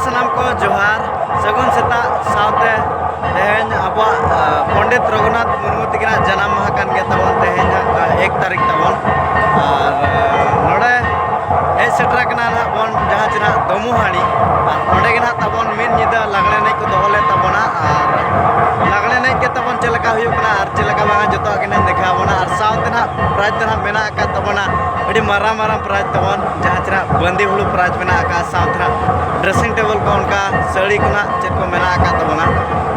सनाम को जोहार सगुन सेता सावते तेहेन अब पंडित रघुनाथ मुर्मू तकिना जन्म माह कान गे तबन तेहेन 1 तारीख तबन और नोडे हे सेटरा कना ना बन जहां जना दमुहाणी नोडे गे ना तबन मिन निदा लागले नै को दोहले तबना और लागले नै के तबन चलका हुयो कना और चलका बागा जतो किना देखा बना और सावते ना प्राइज तना मेना का तबना अड़ी मारा मारा प्राइज तबन जहां जना बंदी हुलु प्राइज मेना का सावते ना ड्रेसिंग टेबल को उनका साड़ी कोना चेक को मेना का तबना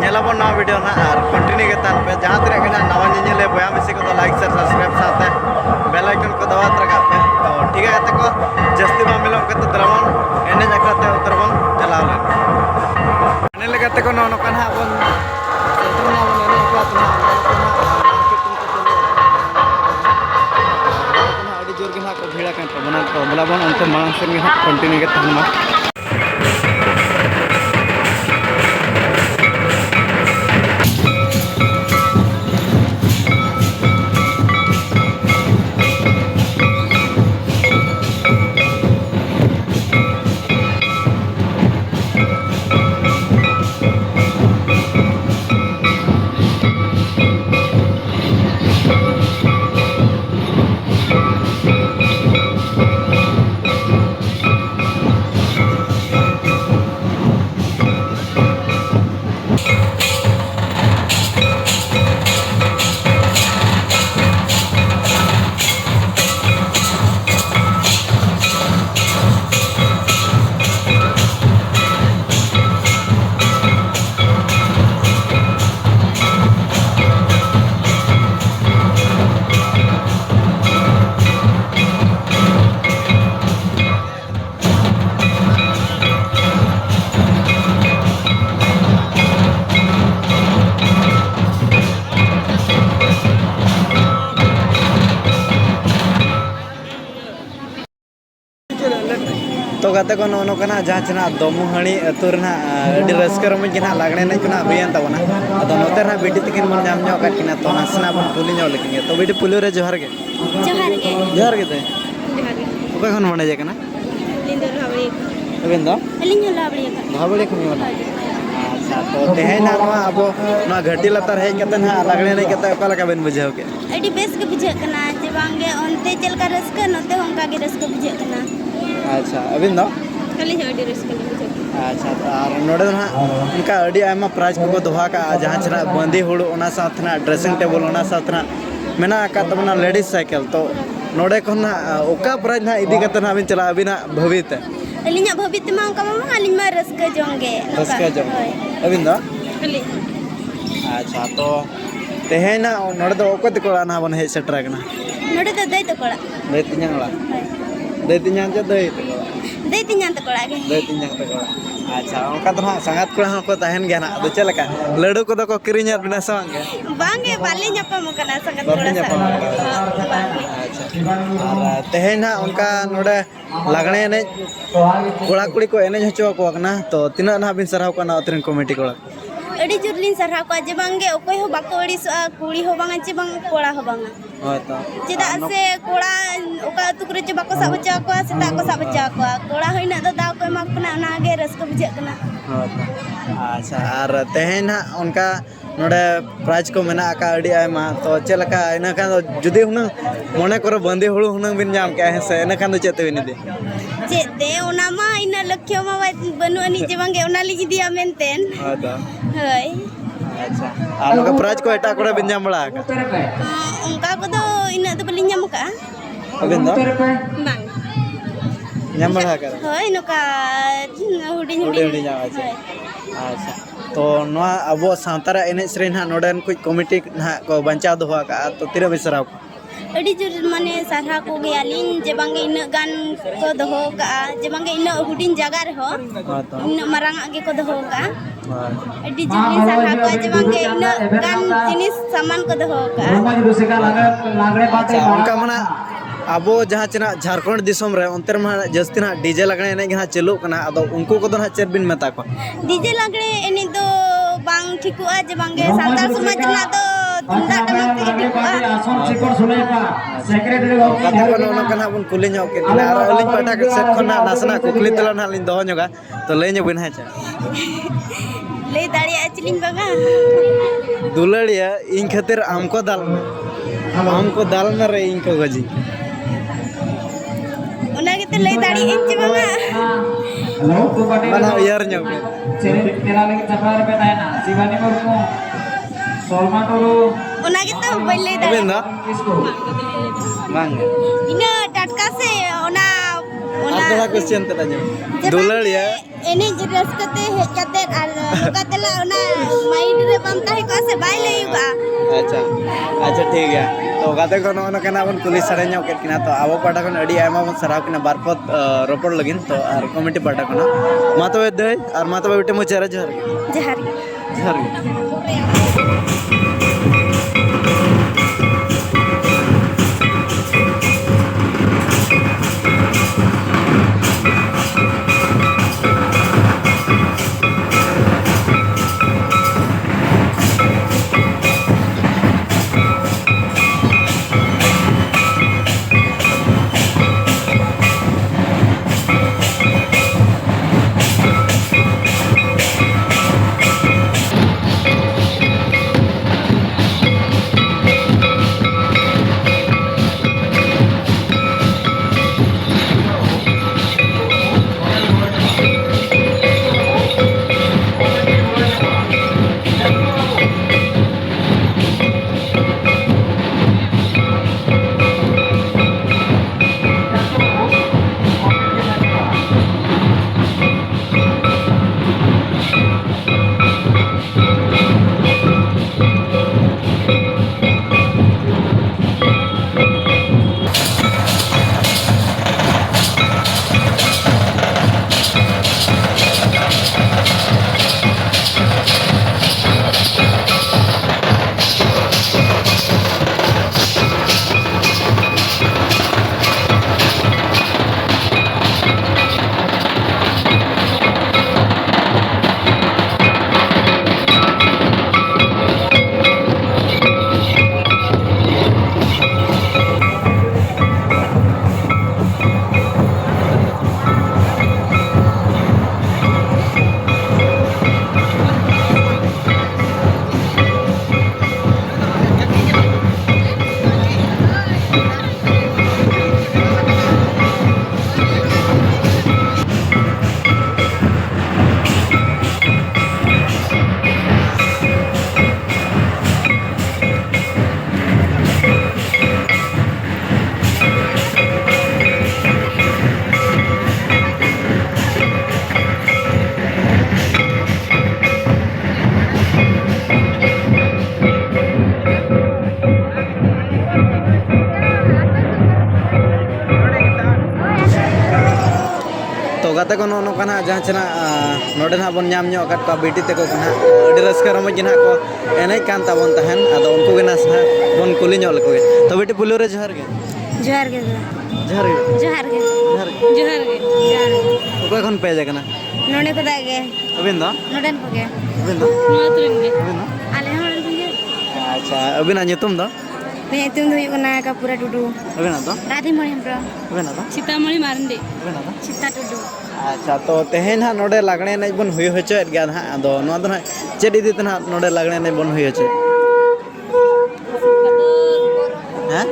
नेलाबन ना वीडियो ना और कंटिन्यू के तान पे जहां तरे के ना नवा नेले बया मिसी को लाइक शेयर सब्सक्राइब साथे बेल आइकन को दबा तरगा पे तो ठीक है को जस्ती बा मिलो के तो द्रवन एने जकराते उतरबन चलावले एने लगाते को नो कन हा बन सेटना बन एने जकरात ना अड़ी जोर के ना को भीड़ा kan बना को बलाबन अंते मांग से कंटिन्यू के तान मा तो गाते को नो कना जहां चना दमुहाणी अतुर ना अडी रस्कर में किना लागणे नै कुना अभियान तबना अदो नोते ना बेटी तकिन मन जाम न्यो का किना तो नासना बन पुली न्यो लेकिन तो बेटी पुली रे जोहार गे जोहार गे ते ओके खन मने जे कना लिंदो भाबड़ी अबिंदो लिंदो भाबड़ी खमी वाला अच्छा तो तेहे ना अब ना घटी लतार हे कते ना लागणे नै कते ओका लगा बेन बुझाओ के अडी बेस के बुझे कना जे बांगे ओनते चलका रस्क नोते होंका के रस्क बुझे कना अच्छा अबिन दो खाली अडी रस्क बुझे अच्छा और नोडे ना उनका अडी आमा प्राइज को दोहा का जहां चना बंदी हुड़ ओना साथना ड्रेसिंग टेबल ओना साथना मेना का तबना लेडीज साइकिल तो नोडे को ना ओका प्राइज ना इदी कते ना अबिन चला अबिना भवित अलिnya भवित मा का मा Alima rusk Jonge rusk Jong अबिन दो खाली अच्छा तो तेहेना नोडे दो ओको तको ना बन हे सेटरा कना नोडे तो दई तो कोड़ा दई तिन्याला दई तिन्यां जे दई तो दई तिन्यां तो कोड़ा गे दई तिन्यां तो कोड़ा अच्छा उनका तो संगात कोड़ा को तहन गया ना तो चलका लड्डू को तो किरिnya बिना संगे बांगे बाले न्यापम कना संगत कोड़ा सा अच्छा और तेहेना उनका नोडे लागणे ने कोड़ा कुड़ी को एने हचो को कना तो तिना ना बिन सरहाव कना अतरिन कमेटी कोड़ा अडी जुरलिन सरहा को जे बांगे ओकोय हो बाको अडी कुड़ी हो बांगा जे बांग कोड़ा हो बांगा हो तो चेदा से कोड़ा ओका तुकरे जे बाको सब बचा को सेता को सब बचा को कोड़ा होइना दो दाव को मा कना ना गे रस को बुझे कना हो तो अच्छा और तेहेना उनका नोडे प्राइज को मेना का अडी आयमा तो चलका इना का जुदी हुना मने करो बंदी हुळु हुना बिन जाम के है से इना का चेते बिन दे चेते ओना मा इना लक्ष्य मा बनु अनि जे बांगे ओना लि दिया मेनतेन हो तो हय अच्छा और उनका प्राइज को एटा कोड़े बिन जाम बड़ा का उनका को तो इना तो बलि ᱧᱟᱢ का अबिन दो बांग ᱧᱟᱢ बड़ा का हय नोका हुडी हुडी जाम अच्छा तो नोआ अबो सांतारा एने श्रेन हा नोडन कुछ कमिटी ना को बंचा दोहा का तो तिरे बिसराव अडी जुर माने सारा को गयालिन जे बांगे इन गान को दोहो का जे बांगे इन हुडिन जगह रे हो इन मरांग आगे को दोहो का अडी जुर सारा को जे बांगे इन गान जिनिस सामान को दोहो का अच्छा उनका मना अब जहाँ चना झारखंड दिसम रे अंतर में जस्ती ना डीजे लगने एने गे चलू कना अदो उनको को ना चेर बिन मेता को डीजे लगने एने दो बांग ठिकुआ जे बांगे सानताल समाज ना दो तुमदाग टमाक तेगे टिपुआ kata ko nono kan habun kuli nyok ke kina ar alin pada ke set khona nasna kukli tela na lin doho nyoga to le nyobin ha cha lay daria chilin baga duladiya in khatir amko dal na re in ko gaji ona gitu lay dari inci baga mana yar nyok ona gitu bai lay dari abin da mang ina tatka se ona ada question tanya duladiya ini jelas kate hej kate ar katela ona main re bam tahi ko se bai lay ba अच्छा ठीक है तो गाते को नोनो कना बन police सरे ᱧᱚᱜ ᱠᱮᱫ ᱠᱤᱱᱟ ᱛᱚ ᱟᱵᱚ ᱯᱟᱴᱟ ᱠᱷᱚᱱ ᱟᱹᱰᱤ ᱟᱭᱢᱟ ᱵᱚᱱ ᱥᱟᱨᱦᱟᱣ ᱠᱤᱱᱟ ᱵᱟᱨᱯᱚᱛ ᱨᱚᱯᱚᱲ ᱞᱟᱹᱜᱤᱫ ᱛᱚ ᱟᱨ ᱠᱚᱢᱤᱴᱤ ᱯᱟᱴᱟ ᱠᱷᱚᱱ ᱢᱟ ᱛᱚᱵᱮ ᱫᱟᱹᱭ ᱟᱨ ᱢᱟ ᱛᱚᱵᱮ ᱵᱤᱴᱮ ᱢᱩᱪᱟᱹᱫ ᱡᱚᱦᱟᱨ ᱜᱮ jahar ᱡᱚᱦᱟᱨ ᱜᱮ गाते को नोना जहाँ चना नोडे ना बन नाम ᱧᱚᱜ ᱠᱟᱫ ᱠᱚᱣᱟ ᱵᱤᱴᱤ ᱛᱮᱠᱚ ᱠᱟᱱᱟ ᱟᱹᱰᱤ ᱨᱟᱹᱥᱠᱟᱹ ᱨᱚᱢᱚᱡ ᱜᱮ ᱱᱟᱦᱟᱜ ᱠᱚ ᱮᱱᱮᱡ ᱠᱟᱱ ᱛᱟᱵᱚᱱ ᱛᱟᱦᱮᱱ ᱟᱫᱚ ᱩᱱᱠᱩ ᱜᱮ ᱱᱟᱥ ᱵᱚᱱ ᱠᱩᱞᱤ ᱧᱚᱜ ᱞᱮᱠᱚ ᱜᱮ ᱛᱚ ᱵᱤᱴᱤ ᱯᱩᱞᱩ ᱨᱮ ᱡᱚᱦᱟᱨ ᱜᱮ jahar ge ᱡᱚᱦᱟᱨ ᱜᱮ jahar ge ᱡᱚᱦᱟᱨ ᱜᱮ jahar ge jahar ᱚᱠᱚᱭ ᱠᱷᱚᱱ ᱯᱮ ᱦᱮᱡ ᱟᱠᱟᱱᱟ none ko da ge ᱟᱹᱵᱤᱱ ᱫᱚ noden ko ge ᱟᱹᱵᱤᱱ ᱫᱚ no trin ge ᱟᱹᱵᱤᱱ ᱫᱚ ale hon ge ᱟᱪᱪᱷᱟ ᱟᱹᱵᱤᱱᱟᱜ ᱧᱩᱛᱩᱢ ᱫᱚ ᱯᱮ ᱛᱩᱢ ᱫᱚ ᱦᱩᱭᱩᱜ ᱠᱟᱱᱟ ᱠᱟᱯᱩᱨᱟ ᱴᱩᱰᱩ ᱟᱹᱵᱤᱱᱟᱜ ᱫᱚ ᱨᱟᱫᱷᱤ ᱢᱚᱬᱮ ᱦᱮᱢᱵᱨᱚᱢ ᱟᱹᱵᱤᱱᱟᱜ ᱫᱚ ᱥᱤᱛᱟᱢᱚᱬᱤ ᱢᱟᱨᱱᱰᱤ ᱟᱹᱵᱤᱱᱟᱜ ᱫᱚ ᱥᱤᱛᱟ ᱴᱩᱰᱩ अच्छा तो तेहेन हाँ नोडे लागणे एनेज बन हुई होचोएद गया हाँ अदो नोआ दो हाँ चेद इदी तना नोडे लागणे एनेज बन हुई होचे हैं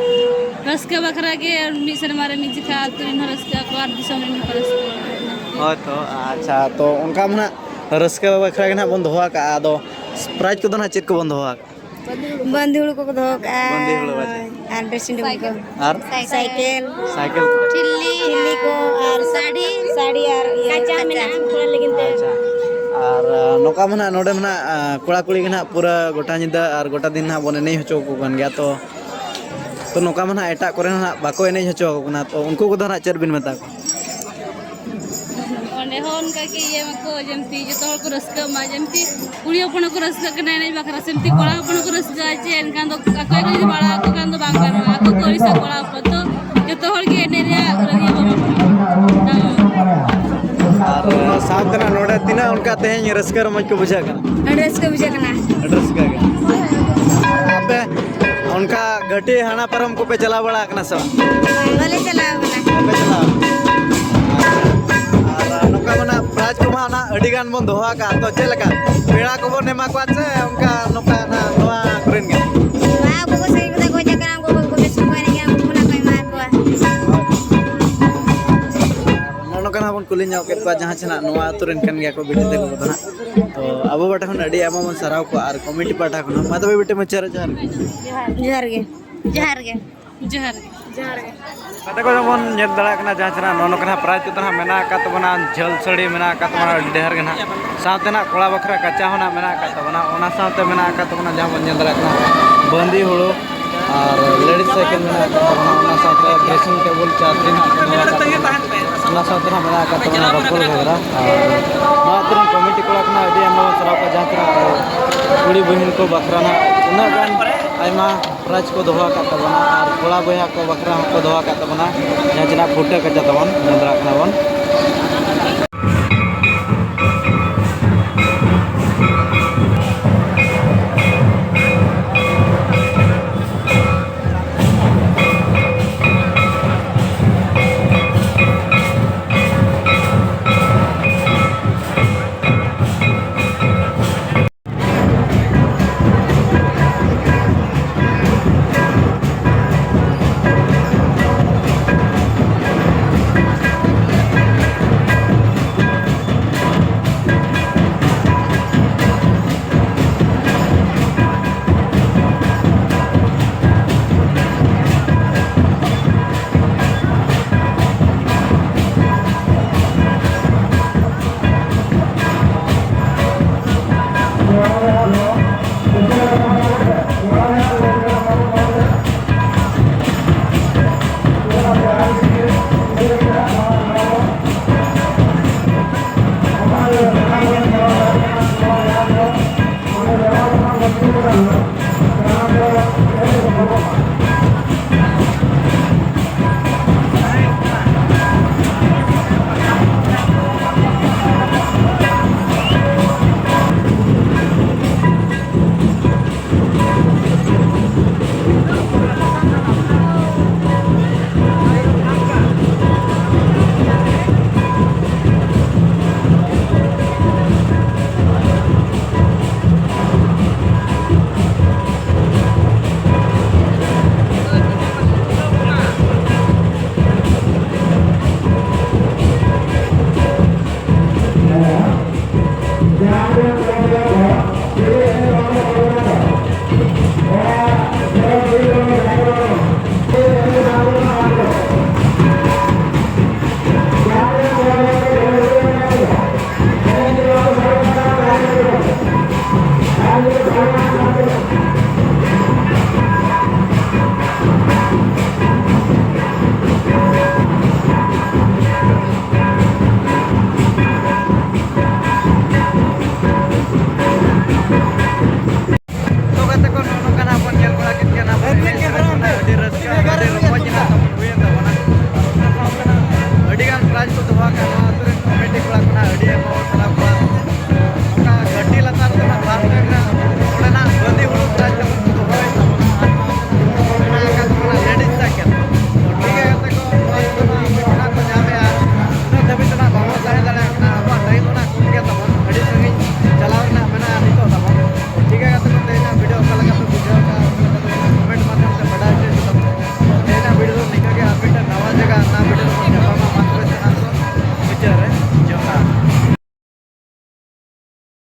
रस्का बकरा के मी सरमारे मी जिखा तुरिन रस्का क्वार दिसम इन रस्का हो तो अच्छा तो उनका मना रस्के बखरा के ना बन दोहा का अदो प्राइज को दो ना चेद को बन दोहा बंधुड़ को दो का बंधुड़ बाजे और ड्रेसिंग टेबल को और साइकिल साइकिल चिल्ली को और साड़ी और कच्चा मेना पूरा लेकिन अच्छा और नोका मना नोडे मना कोड़ा कुड़ी के ना पूरा गोटा निदा और गोटा दिन ना बन एनेज होचो को गन गया तो नोका मना एटा करे ना बाको एनेज होचो को ना तो उनको को दो ना चेद बिन मता को ओने होन का के ये मको जमती जो तो को रस्का मा जमती कुड़ियो पण को रस्का के नै बकरा सेमती कोड़ा पण को रस्का जे एनकान दो अको के बाळा को कान दो बांगार अको कोई सा कोड़ा तो जो तो हर के ने रे रहिया और साथ ना नोडे तिना उनका तेहेन रस्का रमज को बुझा का एड्रेस को बुझा कना एड्रेस का आपे उनका घटी हाना पर हमको पे चला बड़ा कना सब बोले चला बना पे चला और नोका मना प्राइज को माना अडिगान बन दोहा का तो चलका पेड़ा को बन एमा को से उनका नोका ना नोआ करेन गे मा को सही को जकरा को बेस को ने हम को ना कोई मार को नोका ना बन कुली न्याव के को जहां छना नोआ तुरन कन गया को बेटे देखो तो ना तो अब बटा हन अडी आमा मन सराव को और कमेटी पाठा को मा तो बेटे मचर जहर जोहार गे जोहार गे जोहार कते को जमन नेल दड़ा कना जहां छना नोनो कना प्राइज तो ना मेना का तो बना झल सड़ी मेना का तो बना डेहर गना साथे ना कोड़ा बखरा कच्चा होना मेना का तो बना ओना साथे मेना का तो बना जहां बन नेल दड़ा कना बंदी हुड़ो और लेडीज साइकिल मेना का तो बना ओना साथे ड्रेसिंग टेबल चादरी ना ओना साथे ना मेना का तो बना रफल घगरा और मा तुरन कमेटी कोड़ा कना अडी आमा सराव का जहां छना कुड़ी बहिन को बखरा ना उना गान आयमा प्राइज को दोहा का तबना और कोड़ा बया को बकरा को दोहा का तबना जहां जना फोटो का जतवन नंदरा कना बन